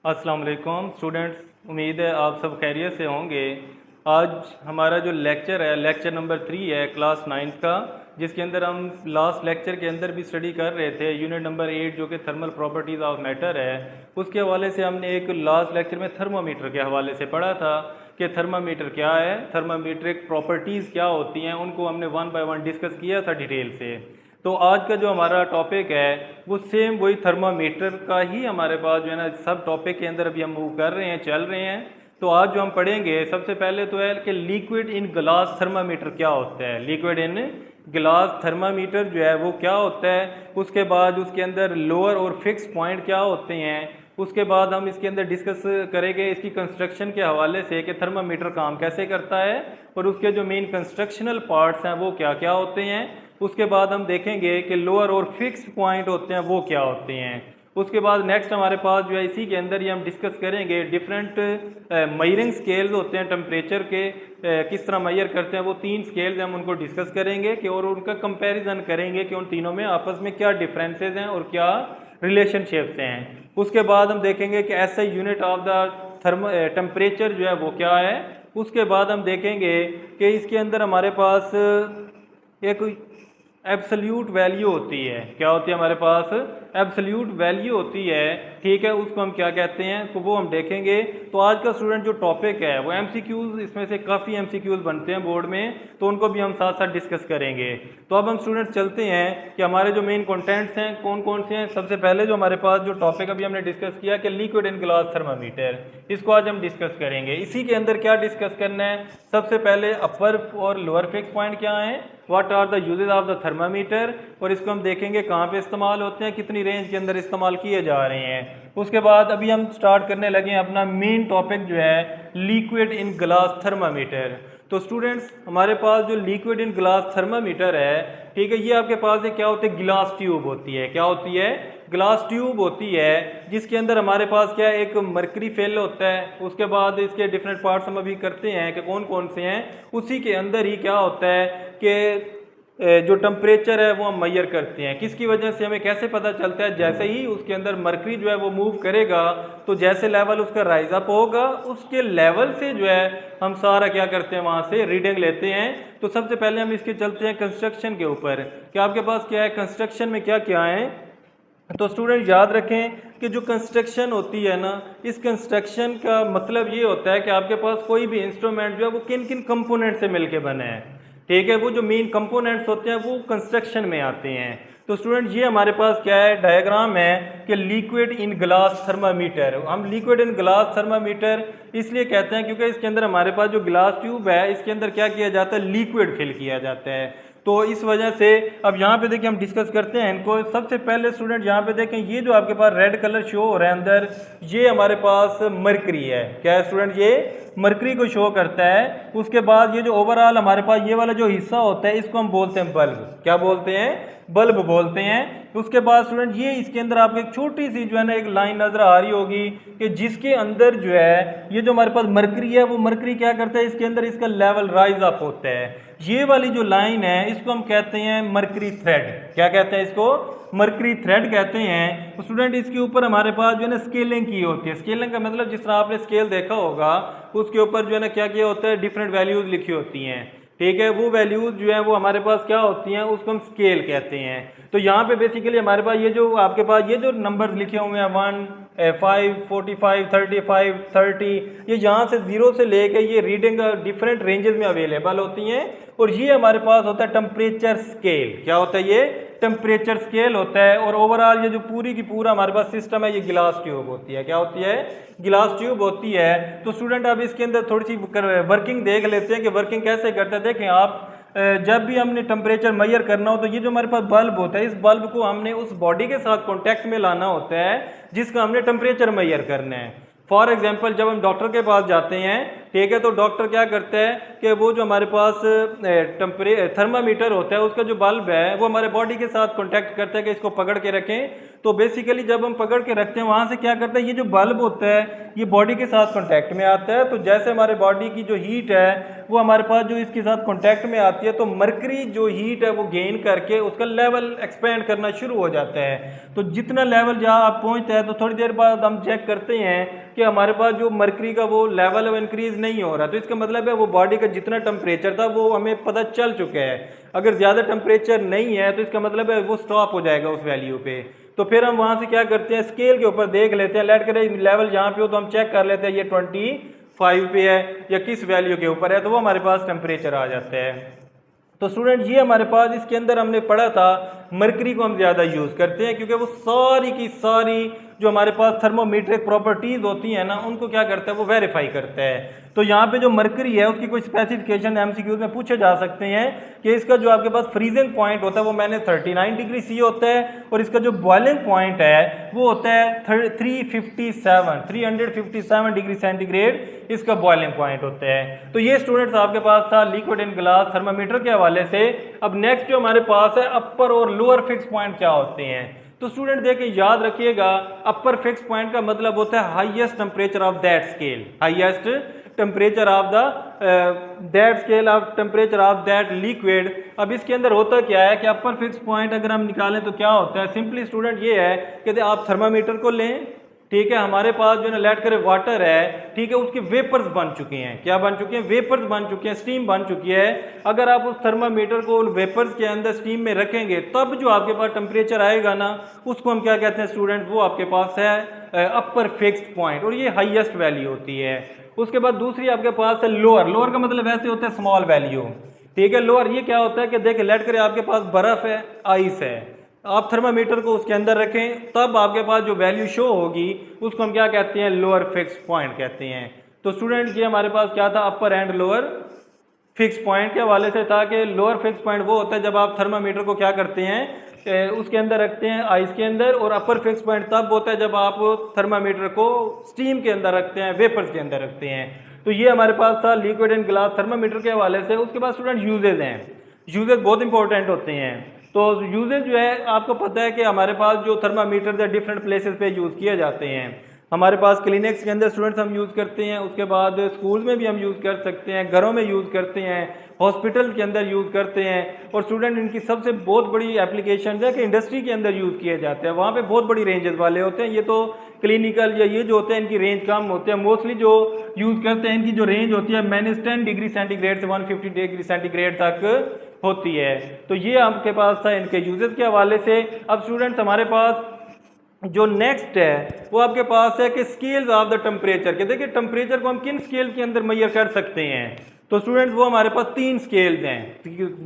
अस्सलाम वालेकुम स्टूडेंट्स, उम्मीद है आप सब खैरियत से होंगे। आज हमारा जो लेक्चर है लेक्चर नंबर 3 है क्लास 9 का, जिसके अंदर हम लास्ट लेक्चर के अंदर भी स्टडी कर रहे थे यूनिट नंबर 8 जो कि थर्मल प्रॉपर्टीज़ ऑफ मैटर है। उसके हवाले से हमने एक लास्ट लेक्चर में थर्मामीटर के हवाले से पढ़ा था कि थर्मामीटर क्या है, थर्मामीट्रिक प्रॉपर्टीज़ क्या होती हैं, उनको हमने वन बाय वन डिस्कस किया था डिटेल से। तो आज का जो हमारा टॉपिक है वो सेम वही थर्मामीटर का ही हमारे पास जो है ना सब टॉपिक के अंदर अभी हम मूव कर रहे हैं, चल रहे हैं। तो आज जो हम पढ़ेंगे सबसे पहले तो है कि लिक्विड इन ग्लास थर्मामीटर क्या होता है। लिक्विड इन ग्लास थर्मामीटर जो है वो क्या होता है, उसके बाद उसके अंदर लोअर और फिक्स पॉइंट क्या होते हैं, उसके बाद हम इसके अंदर डिस्कस करेंगे इसकी कंस्ट्रक्शन के हवाले से कि थर्मामीटर काम कैसे करता है और उसके जो मेन कंस्ट्रक्शनल पार्ट्स हैं वो क्या क्या होते हैं। उसके बाद हम देखेंगे कि लोअर और फिक्स्ड पॉइंट होते हैं वो क्या होते हैं। उसके बाद नेक्स्ट हमारे पास जो है इसी के अंदर ही हम डिस्कस करेंगे डिफरेंट मेजरिंग स्केल्स होते हैं टेम्परेचर के, किस तरह मेजर करते हैं। वो 3 स्केल्स हम उनको डिस्कस करेंगे कि और उनका कंपैरिजन करेंगे कि उन तीनों में आपस में क्या डिफरेंसेस हैं और क्या रिलेशनशिप्स हैं। उसके बाद हम देखेंगे कि ऐसे यूनिट ऑफ द टेम्परेचर जो है वो क्या है। उसके बाद हम देखेंगे कि इसके अंदर हमारे पास एक एब्सोल्यूट वैल्यू होती है। क्या होती है हमारे पास? एब्सोल्यूट वैल्यू होती है, ठीक है। उसको हम क्या कहते हैं तो वो हम देखेंगे। तो आज का स्टूडेंट जो टॉपिक है वो एमसीक्यूज, इसमें से काफ़ी एमसीक्यूज बनते हैं बोर्ड में, तो उनको भी हम साथ साथ डिस्कस करेंगे। तो अब हम स्टूडेंट चलते हैं कि हमारे जो मेन कंटेंट्स हैं कौन कौन से हैं। सबसे पहले जो हमारे पास जो टॉपिक अभी हमने डिस्कस किया कि लिक्विड इन ग्लास थर्मामीटर, इसको आज हम डिस्कस करेंगे। इसी के अंदर क्या डिस्कस करना है, सबसे पहले अपर और लोअर फिक्स पॉइंट क्या हैं, what are the uses of the thermometer, और इसको हम देखेंगे कहाँ पे इस्तेमाल होते हैं, कितनी रेंज के अंदर इस्तेमाल किए जा रहे हैं। उसके बाद अभी हम स्टार्ट करने लगे हैं अपना मेन टॉपिक जो है लिक्विड इन ग्लास थर्मामीटर। तो स्टूडेंट्स हमारे पास जो लिक्विड इन ग्लास थर्मामीटर है, ठीक है, ये आपके पास क्या होती है, ग्लास ट्यूब होती है। क्या होती है? ग्लास ट्यूब होती है, जिसके अंदर हमारे पास क्या है, एक मरकरी फिल होता है। उसके बाद इसके डिफरेंट पार्ट्स हम अभी करते हैं कि कौन कौन से हैं। उसी के अंदर ही क्या होता है कि जो टेम्परेचर है वो हम मेजर करते हैं। किसकी वजह से? हमें कैसे पता चलता है? जैसे ही उसके अंदर मरकरी जो है वो मूव करेगा तो जैसे लेवल उसका राइज अप होगा उसके लेवल से जो है हम सारा क्या करते हैं, वहाँ से रीडिंग लेते हैं। तो सबसे पहले हम इसके चलते हैं कंस्ट्रक्शन के ऊपर कि आपके पास क्या है, कंस्ट्रक्शन में क्या क्या है। तो स्टूडेंट याद रखें कि जो कंस्ट्रक्शन होती है ना, इस कंस्ट्रक्शन का मतलब ये होता है कि आपके पास कोई भी इंस्ट्रूमेंट जो है वो किन किन कंपोनेंट से मिलके बने हैं, ठीक है। वो जो मेन कंपोनेंट्स होते हैं वो कंस्ट्रक्शन में आते हैं। तो स्टूडेंट ये हमारे पास क्या है, डायग्राम है कि लिक्विड इन ग्लास थर्मामीटर। हम लिक्विड इन ग्लास थर्मामीटर इसलिए कहते हैं क्योंकि इसके अंदर हमारे पास जो ग्लास ट्यूब है इसके अंदर क्या किया जाता है, लिक्विड फिल किया जाता है। तो इस वजह से अब यहाँ पे देखिए हम डिस्कस करते हैं इनको। सबसे पहले स्टूडेंट यहाँ पे देखें, ये जो आपके पास रेड कलर शो हो रहा है अंदर, ये हमारे पास मरकरी है। क्या है स्टूडेंट? ये मरकरी को शो करता है। उसके बाद ये जो ओवरऑल हमारे पास ये वाला जो हिस्सा होता है इसको हम बोलते हैं बल्ब। क्या बोलते हैं? बल्ब बोलते हैं। उसके बाद स्टूडेंट ये इसके अंदर आपको एक छोटी सी जो है ना एक लाइन नजर आ रही होगी कि जिसके अंदर जो है ये जो हमारे पास मरकरी है वो मरकरी क्या करता है, इसके अंदर इसका लेवल राइज अप होता है। ये वाली जो लाइन है इसको हम कहते हैं मरकरी थ्रेड। क्या कहते हैं इसको? मरकरी थ्रेड कहते हैं। तो स्टूडेंट इसके ऊपर हमारे पास जो है ना स्केलिंग की होती है। स्केलिंग का मतलब जिस तरह आपने स्केल देखा होगा उसके ऊपर जो है ना क्या किया होता है, डिफरेंट वैल्यूज लिखी होती हैं, ठीक है। वो वैल्यूज जो है वो हमारे पास क्या होती हैं, उसको हम स्केल कहते हैं। तो यहाँ पे बेसिकली हमारे पास ये जो आपके पास ये जो नंबर लिखे हुए हैं 1, 5, 45, 35, 30, ये यहाँ से 0 से लेके ये रीडिंग डिफरेंट रेंजेस में अवेलेबल होती हैं। और ये हमारे पास होता है टेम्परेचर स्केल। क्या होता है? ये टेम्परेचर स्केल होता है। और ओवरऑल ये जो पूरी की पूरा हमारे पास सिस्टम है ये गिलास ट्यूब होती है। क्या होती है? गिलास ट्यूब होती है। तो स्टूडेंट अब इसके अंदर थोड़ी सी वर्किंग देख लेते हैं कि वर्किंग कैसे करते हैं। देखें आप, जब भी हमने टेम्परेचर मेजर करना हो तो ये जो हमारे पास बल्ब होता है, इस बल्ब को हमने उस बॉडी के साथ कॉन्टैक्ट में लाना होता है जिसका हमने टेम्परेचर मेजर करना है। फॉर एग्जाम्पल जब हम डॉक्टर के पास जाते हैं ठीक है। तो डॉक्टर क्या करता है कि वो जो हमारे पास थर्मामीटर होता है उसका जो बल्ब है वो हमारे बॉडी के साथ कॉन्टैक्ट करता है कि इसको पकड़ के रखें। तो बेसिकली जब हम पकड़ के रखते हैं वहां से क्या करता है, ये जो बल्ब होता है ये बॉडी के साथ कॉन्टैक्ट में आता है। तो जैसे हमारे बॉडी की जो हीट है वो हमारे पास जो इसके साथ कॉन्टैक्ट में आती है तो मरकरी जो हीट है वो गेन करके उसका लेवल एक्सपेंड करना शुरू हो जाता है। तो जितना लेवल जहाँ आप पहुँचता है तो थोड़ी देर बाद हम चेक करते हैं कि हमारे पास जो मरकरी का वो लेवल है वो इंक्रीज नहीं हो रहा। तो इसका मतलब है वो बॉडी का जितना टेम्परेचर था वो हमें पता चल चुका है। अगर ज़्यादा टेम्परेचर नहीं है तो इसका मतलब है वो स्टॉप हो जाएगा उस वैल्यू पे। तो फिर हम वहाँ से क्या करते हैं, स्केल के ऊपर देख लेते हैं, लेट करें लेवल जहाँ पे हो तो हम चेक कर लेते हैं ये 25 पे है या किस वैल्यू के ऊपर है, तो वो हमारे पास टेम्परेचर आ जाता है। तो स्टूडेंट ये हमारे पास इसके अंदर हमने पढ़ा था मरकरी को हम ज़्यादा यूज़ करते हैं क्योंकि वो सारी की सारी जो हमारे पास थर्मोमीट्रिक प्रॉपर्टीज़ होती हैं ना उनको क्या करता है वो वेरीफाई करता है। तो यहाँ पे जो मरकरी है उसकी कोई स्पेसिफिकेशन एमसीक्यूज में पूछे जा सकते हैं कि इसका जो आपके पास फ्रीजिंग पॉइंट होता है वो मैंने 39 डिग्री सी होता है और इसका जो बॉइलिंग पॉइंट है वो होता है 357 डिग्री सेंटीग्रेड इसका बॉइलिंग पॉइंट होता है। तो ये स्टूडेंट्स आपके पास था लिक्विड इन ग्लास थर्मामीटर के हवाले से। अब नेक्स्ट जो हमारे पास है अपर और लोअर फिक्स पॉइंट क्या होते हैं। तो स्टूडेंट देखिए याद रखिएगा अपर फिक्स पॉइंट का मतलब होता है highest temperature of that scale, highest temperature of the that scale of temperature of that liquid. अब इसके अंदर होता क्या है कि अपर फिक्स पॉइंट अगर हम निकालें तो क्या होता है, सिंपली स्टूडेंट ये है कि आप थर्मामीटर को लें, ठीक है, हमारे पास जो है लेट करे वाटर है, ठीक है, उसके वेपर्स बन चुके हैं। क्या बन चुके हैं? वेपर्स बन चुके हैं, स्टीम बन चुकी है। अगर आप उस थर्मामीटर को वेपर्स के अंदर स्टीम में रखेंगे तब जो आपके पास टेम्परेचर आएगा ना उसको हम क्या कहते हैं स्टूडेंट, वो आपके पास है अपर फिक्स्ड पॉइंट और ये हाईएस्ट वैल्यू होती है। उसके बाद दूसरी आपके पास है लोअर। लोअर का मतलब वैसे होता है स्मॉल वैल्यू, ठीक है। लोअर ये क्या होता है कि देखिए लेट करे आपके पास बर्फ है, आइस है, आप थर्मामीटर को उसके अंदर रखें तब आपके पास जो वैल्यू शो होगी उसको हम क्या कहते हैं, लोअर फिक्स पॉइंट कहते हैं। तो स्टूडेंट ये हमारे पास क्या था, अपर एंड लोअर फिक्स पॉइंट के हवाले से था कि लोअर फिक्स पॉइंट वो होता है जब आप थर्मामीटर को क्या करते हैं उसके अंदर रखते हैं आइस के अंदर, और अपर फिक्स पॉइंट तब होता है जब आप थर्मामीटर को स्टीम के अंदर रखते हैं, वेपर्स के अंदर रखते हैं। तो ये हमारे पास था लिक्विड एंड ग्लास थर्मामीटर के हवाले से। उसके बाद स्टूडेंट यूजेज हैं, यूजेज बहुत इंपॉर्टेंट होते हैं। तो यूजेज जो है आपको पता है कि हमारे पास जो थर्मामीटर है डिफरेंट प्लेसेस पे यूज़ किए जाते हैं। हमारे पास क्लिनिक्स के अंदर स्टूडेंट्स हम यूज़ करते हैं, उसके बाद स्कूल में भी हम यूज़ कर सकते हैं, घरों में यूज़ करते हैं, हॉस्पिटल के अंदर यूज़ करते हैं। और स्टूडेंट इनकी सबसे बहुत बड़ी एप्लीकेशन है कि इंडस्ट्री के अंदर यूज़ किए जाते हैं, वहाँ पे बहुत बड़ी रेंजेस वाले होते हैं। ये तो क्लिनिकल या ये जो होते हैं इनकी रेंज कम होते हैं, मोस्टली जो यूज़ करते हैं इनकी जो रेंज होती है -10 डिग्री सेंटीग्रेड से 150 डिग्री सेंटीग्रेड तक होती है। तो ये आपके पास था इनके यूजेस के हवाले से। अब स्टूडेंट्स हमारे पास जो नेक्स्ट है वो आपके पास है कि स्केल्स ऑफ द टेम्परेचर के। देखिए टेम्परेचर को हम किन स्केल के अंदर मेजर कर सकते हैं, तो स्टूडेंट वो हमारे पास 3 स्केल्स हैं,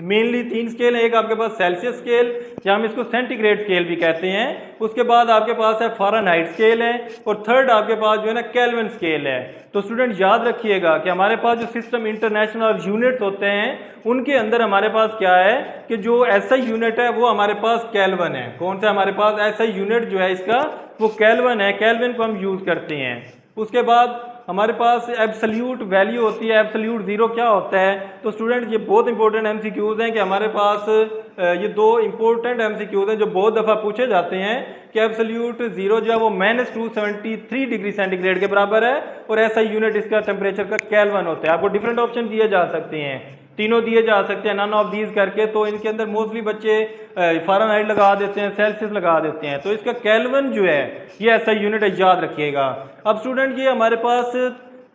मेनली 3 स्केल है। एक आपके पास सेल्सियस स्केल या हम इसको सेंटीग्रेड स्केल भी कहते हैं, उसके बाद आपके पास है फ़ारेनहाइट स्केल है, और थर्ड आपके पास जो है ना केल्विन स्केल है। तो स्टूडेंट याद रखिएगा कि हमारे पास जो सिस्टम इंटरनेशनल यूनिट्स होते हैं उनके अंदर हमारे पास क्या है कि जो एसआई यूनिट है वो हमारे पास केल्विन है। कौन सा हमारे पास एसआई यूनिट जो है इसका वो केल्विन है, केल्विन को हम यूज़ करते हैं। उसके बाद हमारे पास एब्सोल्यूट वैल्यू होती है, एब्सोल्यूट ज़ीरो क्या होता है। तो स्टूडेंट ये बहुत इंपॉर्टेंट एमसीक्यूज़ हैं कि हमारे पास ये 2 इंपॉर्टेंट एमसीक्यूज़ हैं जो बहुत दफ़ा पूछे जाते हैं कि एब्सोल्यूट ज़ीरो जो है वो -273 डिग्री सेंटीग्रेड के बराबर है और ऐसा यूनिट इसका टेम्परेचर का केल्विन होता है। आपको डिफरेंट ऑप्शन दिए जा सकते हैं, तीनों दिए जा सकते हैं, नन ऑफ दीज करके। तो इनके अंदर मोस्टली बच्चे फ़ारेनहाइट लगा देते हैं, सेल्सियस लगा देते हैं, तो इसका केल्विन जो है ये ऐसा यूनिट है, याद रखिएगा। अब स्टूडेंट ये हमारे पास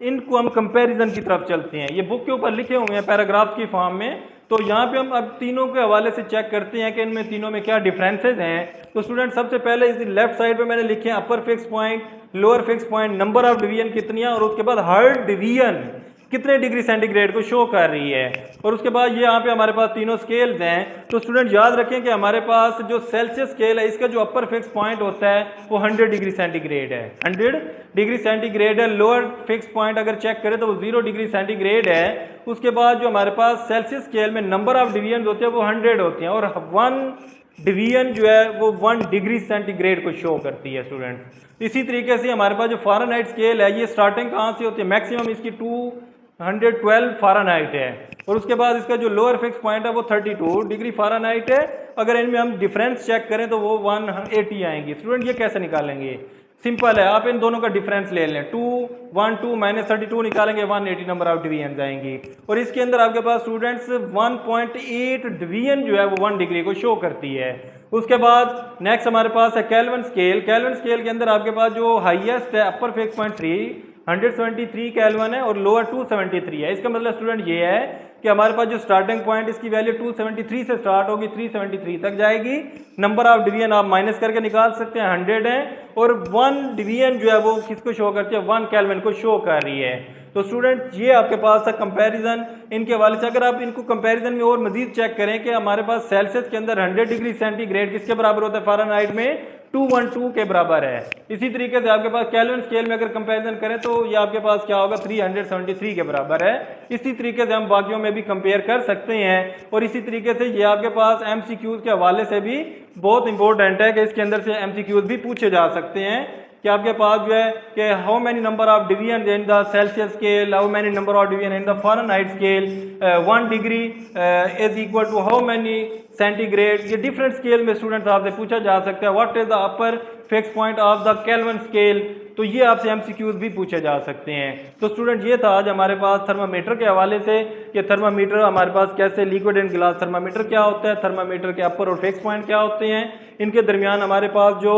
इनको हम कंपैरिजन की तरफ चलते हैं, ये बुक के ऊपर लिखे हुए हैं पैराग्राफ की फॉर्म में। तो यहाँ पे हम अब तीनों के हवाले से चेक करते हैं कि इनमें तीनों में क्या डिफरेंसेस हैं। तो स्टूडेंट सबसे पहले इस लेफ्ट साइड पे मैंने लिखे हैं अपर fix point, lower fix point, number of division कितनी है, और उसके बाद हर डिवीजन कितने डिग्री सेंटीग्रेड को शो कर रही है। और उसके बाद ये यहाँ पे हमारे पास तीनों स्केल्स हैं। तो स्टूडेंट याद रखें कि हमारे पास जो सेल्सियस स्केल है इसका जो अपर फिक्स पॉइंट होता है वो 100 डिग्री सेंटीग्रेड है, 100 डिग्री सेंटीग्रेड है। लोअर फिक्स पॉइंट अगर चेक करें तो वो 0 डिग्री सेंटीग्रेड है। उसके बाद जो हमारे पास सेल्सियस स्केल में नंबर ऑफ डिवीजन होते हैं वो 100 होते हैं, और 1 डिवीजन जो है वो 1 डिग्री सेंटीग्रेड को शो करती है स्टूडेंट। इसी तरीके से हमारे पास जो फ़ारेनहाइट स्केल है ये स्टार्टिंग कहाँ से होती है, मैक्सिमम इसकी 112 फ़ारेनहाइट है, और उसके बाद इसका जो लोअर फिक्स पॉइंट है वो 32 डिग्री फ़ारेनहाइट है। अगर इनमें हम डिफरेंस चेक करें तो वो 180 आएंगी। स्टूडेंट ये कैसे निकालेंगे? सिंपल है, आप इन दोनों का डिफरेंस ले लें, 212 माइनस 32 निकालेंगे, 180 नंबर ऑफ डिवीजन आएंगी। और इसके अंदर आपके पास स्टूडेंट्स 1.8 डिवीजन जो है वो 1 डिग्री को शो करती है। उसके बाद नेक्स्ट हमारे पास है केल्विन स्केल। केल्विन स्केल के अंदर आपके पास जो हाईएस्ट है अपर फिक्स पॉइंट 373 केल्विन है और लोअर 273 है। इसका मतलब स्टूडेंट ये है कि हमारे पास जो स्टार्टिंग पॉइंट इसकी वैल्यू 273 से स्टार्ट होगी, 373 तक जाएगी। नंबर ऑफ डिवीजन आप माइनस करके निकाल सकते हैं, 100 है, और 1 डिवीजन जो है वो किसको शो करती है? 1 केल्विन को शो कर रही है। तो स्टूडेंट ये आपके पास था कंपैरिजन इनके वाले से। अगर आप इनको कंपैरिजन में और मजीद चेक करें कि हमारे पास सेल्सियस के अंदर 100 डिग्री सेंटीग्रेड किसके बराबर होता है? फ़ारेनहाइट में 212 के बराबर है। इसी तरीके से आपके पास केल्विन स्केल में अगर कंपैरिजन करें तो ये आपके पास क्या होगा? 373 के बराबर है। इसी तरीके से हम बाकियों में भी कंपेयर कर सकते हैं। और इसी तरीके से ये आपके पास एमसीक्यूज के हवाले से भी बहुत इंपॉर्टेंट है कि इसके अंदर से एमसीक्यूज भी पूछे जा सकते हैं कि आपके पास जो है कि how many number of division in the Celsius scale, how many number of division in the Fahrenheit scale, 1 degree is equal to how many centigrade. ये डिफरेंट स्केल में स्टूडेंट्स आपसे पूछा जा सकता है। What is the upper fix point of the Kelvin scale, तो ये आपसे एमसीक्यूज भी पूछे जा सकते हैं। तो स्टूडेंट ये था आज हमारे पास थर्मामीटर के हवाले से कि थर्मामीटर हमारे पास कैसे, लिक्विड एंड ग्लास थर्मामीटर क्या होता है, थर्मामीटर के अपर और फिक्स पॉइंट क्या होते हैं, इनके दरमियान हमारे पास जो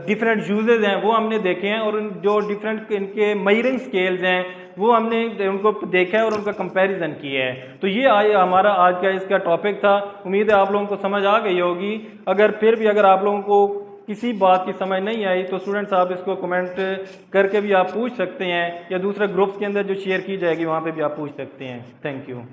डिफरेंट यूजेज हैं वो हमने देखे हैं, और जो डिफरेंट इनके मेजरिंग स्केल्स हैं वो हमने उनको देखा है और उनका कंपैरिजन किया है। तो ये हमारा आज का इसका टॉपिक था। उम्मीद है आप लोगों को समझ आ गई होगी। अगर फिर भी अगर आप लोगों को किसी बात की समझ नहीं आई तो स्टूडेंट्स आप इसको कमेंट करके भी आप पूछ सकते हैं, या दूसरे ग्रुप्स के अंदर जो शेयर की जाएगी वहाँ पे भी आप पूछ सकते हैं। Thank you.